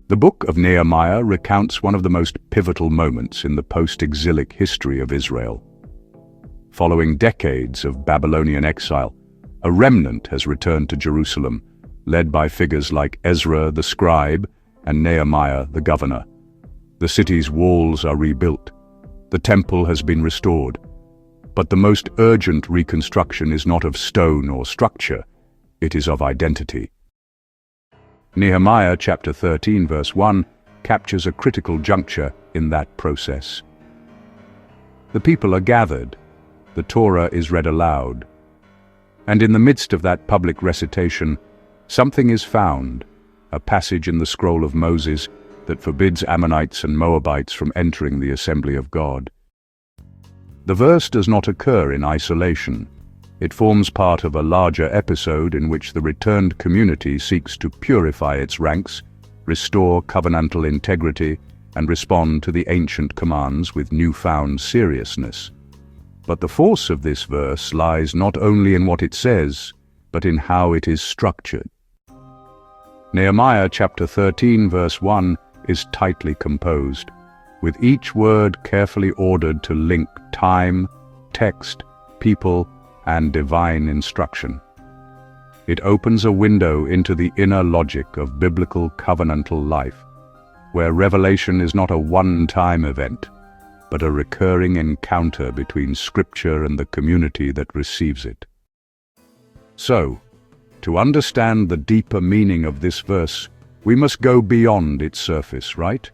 The book of Nehemiah recounts one of the most pivotal moments in the post-exilic history of Israel. Following decades of Babylonian exile, a remnant has returned to Jerusalem, led by figures like Ezra the scribe and Nehemiah the governor. The city's walls are rebuilt. The temple has been restored. But the most urgent reconstruction is not of stone or structure, it is of identity. Nehemiah chapter 13 verse 1 captures a critical juncture in that process. The people are gathered, the Torah is read aloud, and in the midst of that public recitation, something is found, a passage in the scroll of Moses that forbids Ammonites and Moabites from entering the assembly of God. The verse does not occur in isolation. It forms part of a larger episode in which the returned community seeks to purify its ranks, restore covenantal integrity, and respond to the ancient commands with newfound seriousness. But the force of this verse lies not only in what it says, but in how it is structured. Nehemiah chapter 13 verse 1 is tightly composed, with each word carefully ordered to link time, text, people, and divine instruction. It opens a window into the inner logic of biblical covenantal life, where revelation is not a one-time event, but a recurring encounter between Scripture and the community that receives it. So, to understand the deeper meaning of this verse, we must go beyond its surface, right?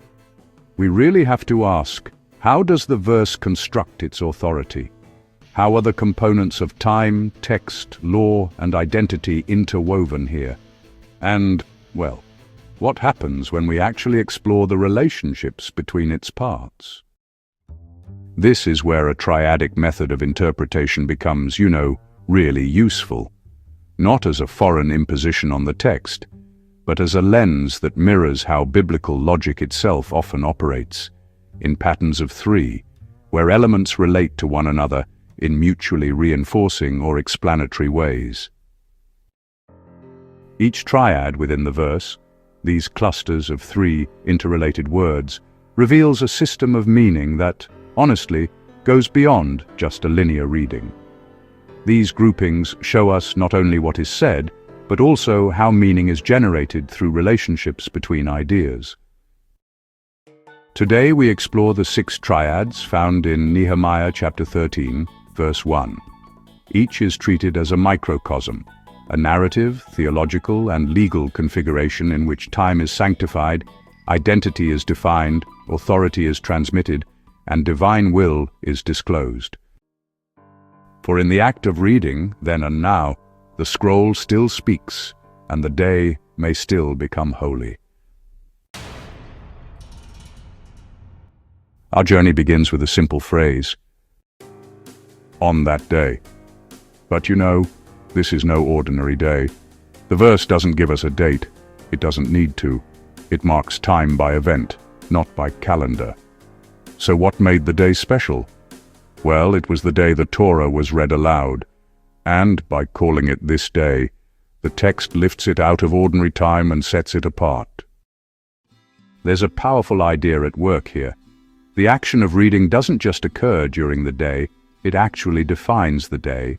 We really have to ask, how does the verse construct its authority? How are the components of time, text, law, and identity interwoven here? And, well, what happens when we actually explore the relationships between its parts? This is where a triadic method of interpretation becomes, really useful. Not as a foreign imposition on the text, but as a lens that mirrors how biblical logic itself often operates, in patterns of three, where elements relate to one another in mutually reinforcing or explanatory ways. Each triad within the verse, these clusters of three interrelated words, reveals a system of meaning that, honestly, goes beyond just a linear reading. These groupings show us not only what is said, but also how meaning is generated through relationships between ideas. Today we explore the 6 triads found in Nehemiah chapter 13, verse 1. Each is treated as a microcosm, a narrative, theological, and legal configuration in which time is sanctified, identity is defined, authority is transmitted, and divine will is disclosed. For in the act of reading, then and now, the scroll still speaks, and the day may still become holy. Our journey begins with a simple phrase, on that day. But this is no ordinary day. The verse doesn't give us a date. It doesn't need to. It marks time by event, not by calendar. So what made the day special? Well, it was the day the Torah was read aloud, and by calling it this day, the text lifts it out of ordinary time and sets it apart. There's a powerful idea at work here. The action of reading doesn't just occur during the day, it actually defines the day.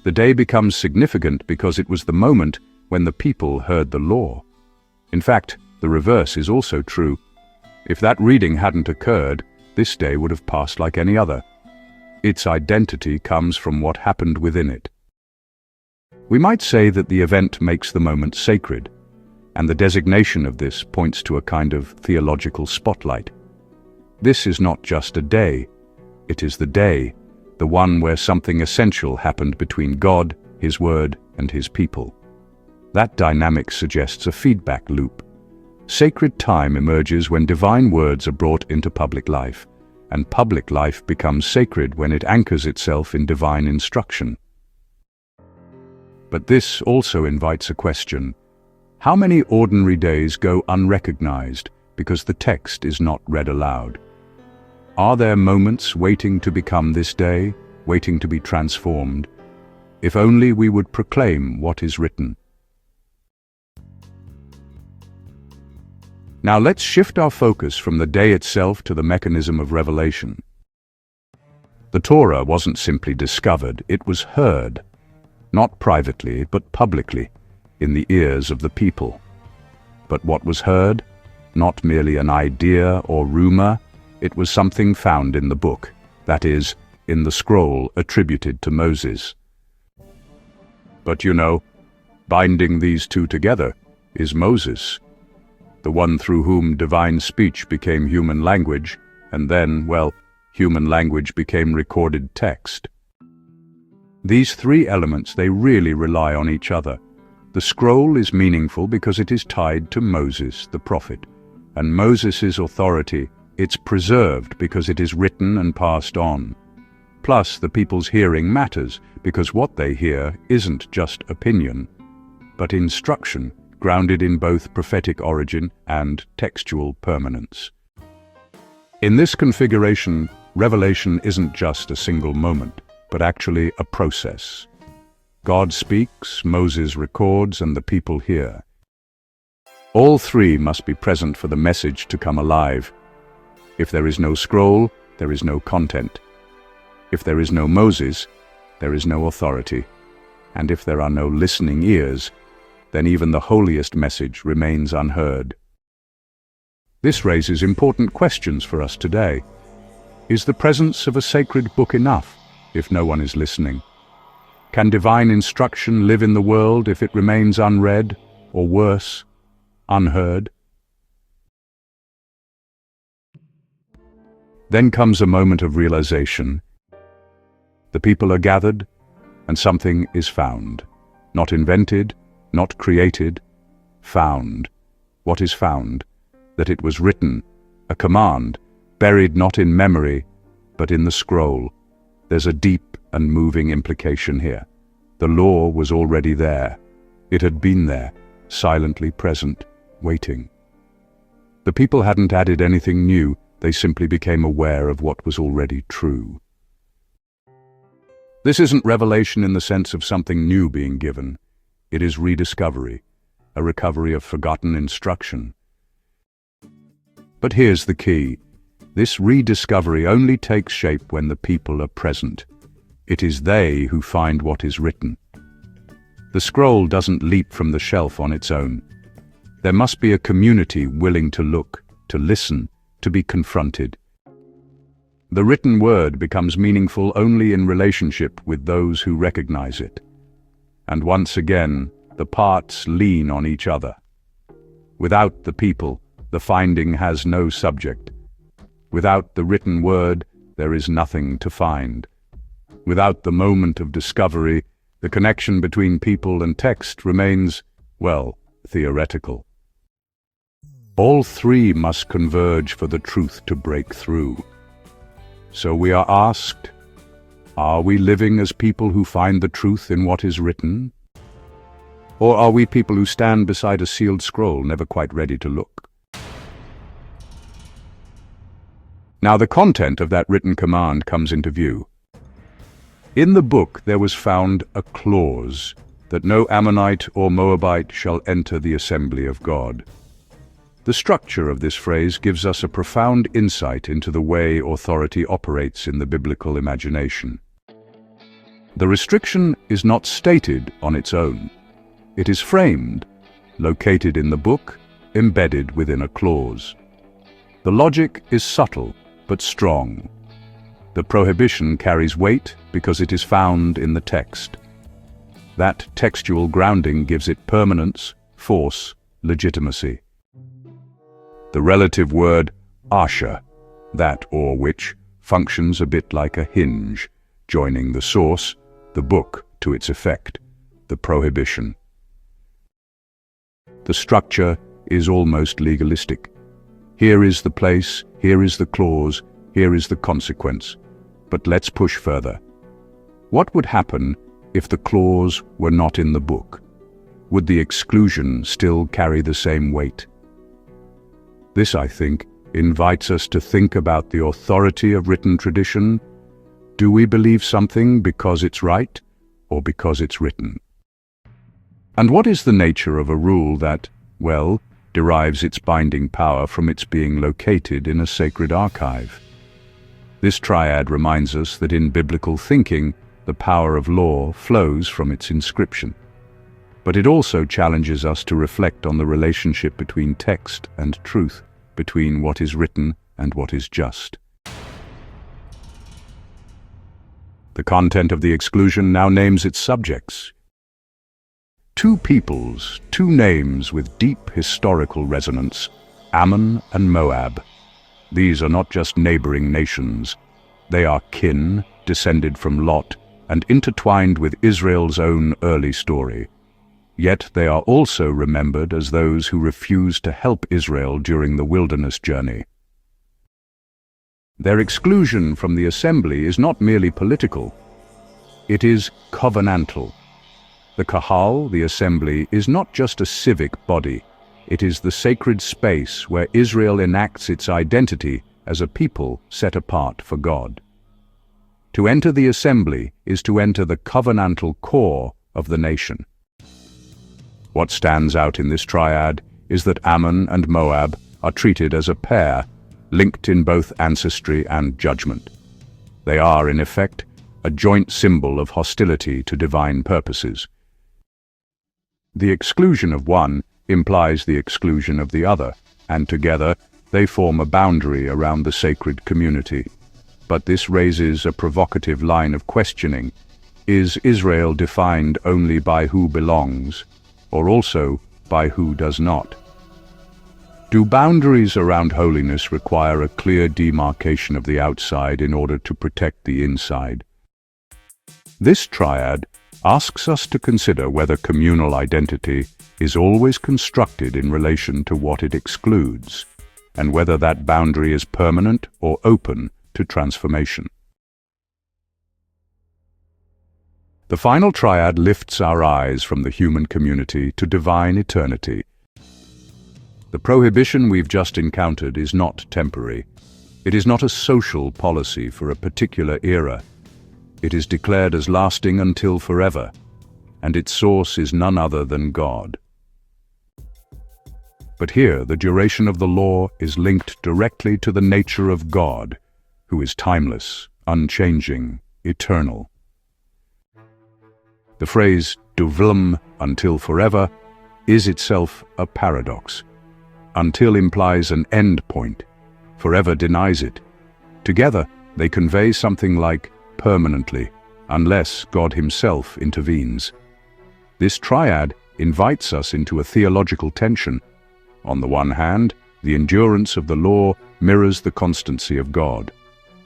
The day becomes significant because it was the moment when the people heard the law. In fact, the reverse is also true. If that reading hadn't occurred, this day would have passed like any other. Its identity comes from what happened within it. We might say that the event makes the moment sacred, and the designation of this points to a kind of theological spotlight. This is not just a day, it is the day, the one where something essential happened between God, His Word, and His people. That dynamic suggests a feedback loop. Sacred time emerges when divine words are brought into public life, and public life becomes sacred when it anchors itself in divine instruction. But this also invites a question. How many ordinary days go unrecognized because the text is not read aloud? Are there moments waiting to become this day, waiting to be transformed? If only we would proclaim what is written. Now let's shift our focus from the day itself to the mechanism of revelation. The Torah wasn't simply discovered, it was heard, not privately but publicly, in the ears of the people. But what was heard? Not merely an idea or rumor, it was something found in the book, that is, in the scroll attributed to Moses. But you know, binding these two together is Moses, the one through whom divine speech became human language, and then, well, human language became recorded text. These three elements, they really rely on each other. The scroll is meaningful because it is tied to Moses, the prophet, and Moses' authority, it's preserved because it is written and passed on. Plus, the people's hearing matters because what they hear isn't just opinion, but instruction, grounded in both prophetic origin and textual permanence. In this configuration, revelation isn't just a single moment, but actually a process. God speaks, Moses records, and the people hear. All three must be present for the message to come alive. If there is no scroll, there is no content. If there is no Moses, there is no authority. And if there are no listening ears, then even the holiest message remains unheard. This raises important questions for us today. Is the presence of a sacred book enough if no one is listening? Can divine instruction live in the world if it remains unread, or worse, unheard? Then comes a moment of realization. The people are gathered, and something is found. Not invented, not created, found. What is found? That it was written, a command, buried not in memory, but in the scroll. There's a deep and moving implication here. The law was already there. It had been there, silently present, waiting. The people hadn't added anything new, they simply became aware of what was already true. This isn't revelation in the sense of something new being given. It is rediscovery, a recovery of forgotten instruction. But here's the key. This rediscovery only takes shape when the people are present. It is they who find what is written. The scroll doesn't leap from the shelf on its own. There must be a community willing to look, to listen, to be confronted. The written word becomes meaningful only in relationship with those who recognize it. And once again, the parts lean on each other. Without the people, the finding has no subject. Without the written word, there is nothing to find. Without the moment of discovery, the connection between people and text remains, well, theoretical. All three must converge for the truth to break through. So we are asked, are we living as people who find the truth in what is written? Or are we people who stand beside a sealed scroll, never quite ready to look? Now the content of that written command comes into view. In the book there was found a clause that no Ammonite or Moabite shall enter the assembly of God. The structure of this phrase gives us a profound insight into the way authority operates in the biblical imagination. The restriction is not stated on its own. It is framed, located in the book, embedded within a clause. The logic is subtle but strong. The prohibition carries weight because it is found in the text. That textual grounding gives it permanence, force, legitimacy. The relative word asher, that or which, functions a bit like a hinge, joining the source, the book, to its effect, the prohibition. The structure is almost legalistic. Here is the place, here is the clause, here is the consequence. But let's push further. What would happen if the clause were not in the book? Would the exclusion still carry the same weight? This, I think, invites us to think about the authority of written tradition. Do we believe something because it's right, or because it's written? And what is the nature of a rule that, well, derives its binding power from its being located in a sacred archive. This triad reminds us that in biblical thinking, the power of law flows from its inscription. But it also challenges us to reflect on the relationship between text and truth, between what is written and what is just. The content of the exclusion now names its subjects. Two peoples, two names with deep historical resonance, Ammon and Moab. These are not just neighboring nations. They are kin, descended from Lot, and intertwined with Israel's own early story. Yet they are also remembered as those who refused to help Israel during the wilderness journey. Their exclusion from the assembly is not merely political. It is covenantal. The Kahal, the assembly, is not just a civic body. It is the sacred space where Israel enacts its identity as a people set apart for God. To enter the assembly is to enter the covenantal core of the nation. What stands out in this triad is that Ammon and Moab are treated as a pair, linked in both ancestry and judgment. They are, in effect, a joint symbol of hostility to divine purposes. The exclusion of one implies the exclusion of the other, and together they form a boundary around the sacred community. But this raises a provocative line of questioning. Is Israel defined only by who belongs, or also by who does not? Do boundaries around holiness require a clear demarcation of the outside in order to protect the inside? This triad asks us to consider whether communal identity is always constructed in relation to what it excludes, and whether that boundary is permanent or open to transformation. The final triad lifts our eyes from the human community to divine eternity. The prohibition we've just encountered is not temporary. It is not a social policy for a particular era. It is declared as lasting until forever, and its source is none other than God. But here, the duration of the law is linked directly to the nature of God, who is timeless, unchanging, eternal. The phrase "duvlm," until forever, is itself a paradox. Until implies an end point. Forever denies it. Together, they convey something like permanently, unless God himself intervenes. This triad invites us into a theological tension. On the one hand, the endurance of the law mirrors the constancy of God.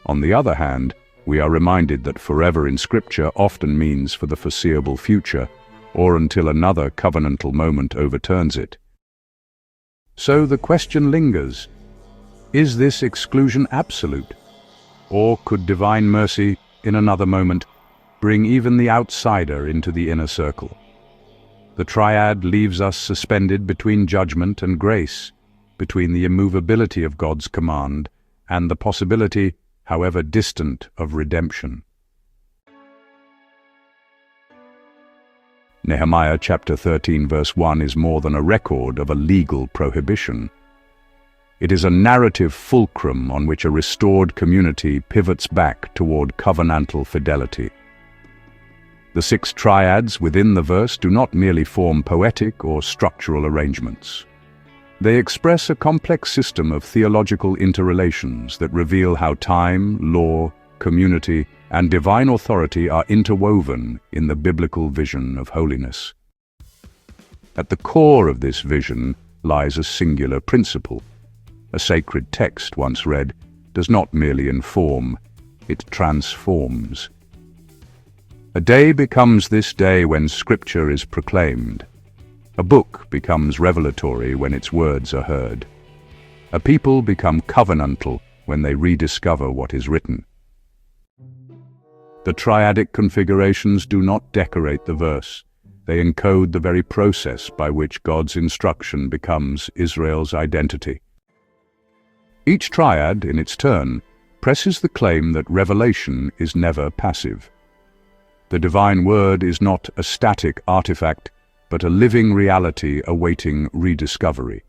On the other hand, we are reminded that forever in Scripture often means for the foreseeable future, or until another covenantal moment overturns it. So the question lingers, is this exclusion absolute? Or could divine mercy, in another moment, bring even the outsider into the inner circle? The triad leaves us suspended between judgment and grace, between the immovability of God's command and the possibility, however distant, of redemption. Nehemiah chapter 13 verse 1 is more than a record of a legal prohibition. It is a narrative fulcrum on which a restored community pivots back toward covenantal fidelity. The 6 triads within the verse do not merely form poetic or structural arrangements. They express a complex system of theological interrelations that reveal how time, law, community, and divine authority are interwoven in the biblical vision of holiness. At the core of this vision lies a singular principle. A sacred text, once read, does not merely inform, it transforms. A day becomes this day when Scripture is proclaimed. A book becomes revelatory when its words are heard. A people become covenantal when they rediscover what is written. The triadic configurations do not decorate the verse. They encode the very process by which God's instruction becomes Israel's identity. Each triad, in its turn, presses the claim that revelation is never passive. The divine word is not a static artifact, but a living reality awaiting rediscovery.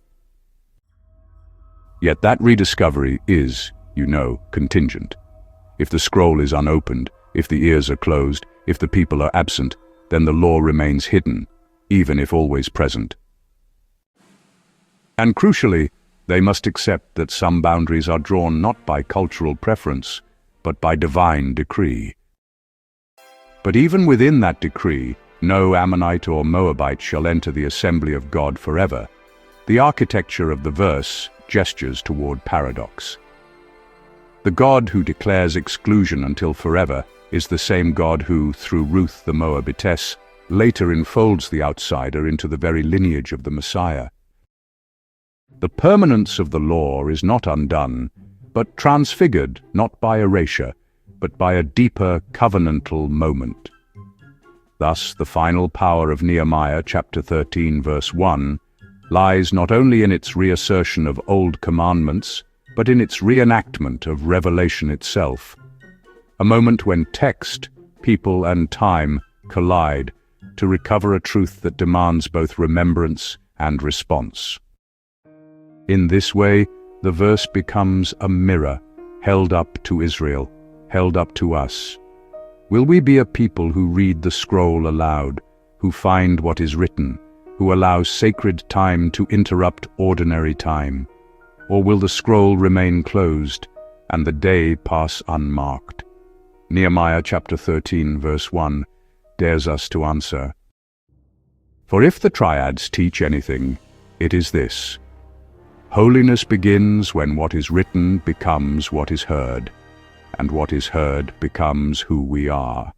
Yet that rediscovery is, contingent. If the scroll is unopened, if the ears are closed, if the people are absent, then the law remains hidden, even if always present. And crucially, they must accept that some boundaries are drawn not by cultural preference, but by divine decree. But even within that decree, no Ammonite or Moabite shall enter the assembly of God forever. The architecture of the verse gestures toward paradox. The God who declares exclusion until forever is the same God who, through Ruth the Moabitess, later enfolds the outsider into the very lineage of the Messiah. The permanence of the law is not undone, but transfigured not by erasure, but by a deeper covenantal moment. Thus, the final power of Nehemiah chapter 13 verse 1 lies not only in its reassertion of old commandments, but in its reenactment of revelation itself, a moment when text, people, and time collide to recover a truth that demands both remembrance and response. In this way, the verse becomes a mirror held up to Israel, held up to us. Will we be a people who read the scroll aloud, who find what is written, who allow sacred time to interrupt ordinary time? Or will the scroll remain closed and the day pass unmarked? Nehemiah chapter 13 verse 1 dares us to answer. For if the triads teach anything, it is this: holiness begins when what is written becomes what is heard, and what is heard becomes who we are.